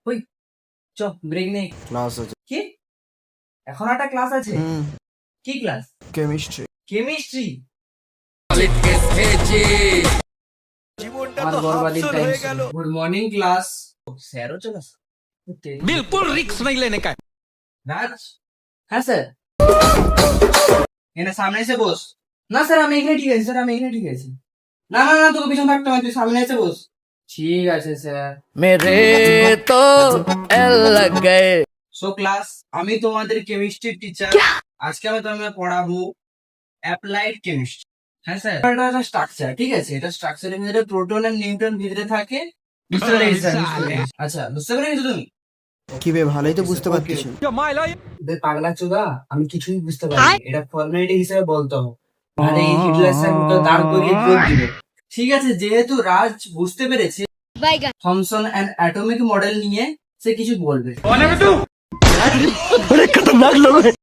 ওই চ ব্রেক নেই। ক্লাস আছে। কি এখন একটা ক্লাস আছে? কি ক্লাস? কেমিস্ট্রি। কেমিস্ট্রি? জীবনটা আর তো বরবাদির হাফসল টাইম হয়ে গেল। Good morning class. স্যারও চলে আসে। बिल्कुल रिक्स नहीं लेने का। রাজ। হ্যাঁ স্যার। এখানে সামনে এসে বস। না স্যার আমি এখানে ঠিক আছি, স্যার আমি এখানে ঠিক আছি। না না না তোকে পিছনে থাকতে হবে, তুই সামনে এসে বস। ঠিক আছে স্যার। मेरे तो एल लग गए। সো ক্লাস, আমি তোমাদের কেমিস্ট্রি টিচার। আজকে আমি তোমাদের পড়াবো অ্যাপ্লাইড কেমিস্ট্রি। হ্যাঁ স্যার, এটা একটা স্ট্রাকচার, ঠিক আছে? এটা স্ট্রাকচারের ভিতরে প্রোটন আর নিউট্রন ভিতরে থাকে। বুঝতে পেরেছি স্যার, বুঝতে পেরেছি। আচ্ছা বুঝতে পেরেছো তুমি? কি বে, ভালোই তো বুঝতে পারছিস। বে পাগলা চোদা, আমি কিছুই বুঝতে পারিনি। এটা ফর্মালিটি হিসেবে বলতে হবে, আরে এই হিটলার স্যার তো দাঁড় করিয়ে জোর দিবে। ঠিক আছে, যেহেতু রাজ বুঝতে পেরেছে থমসন অ্যান্ড অ্যাটমিক মডেল নিয়ে সে কিছু বলবে।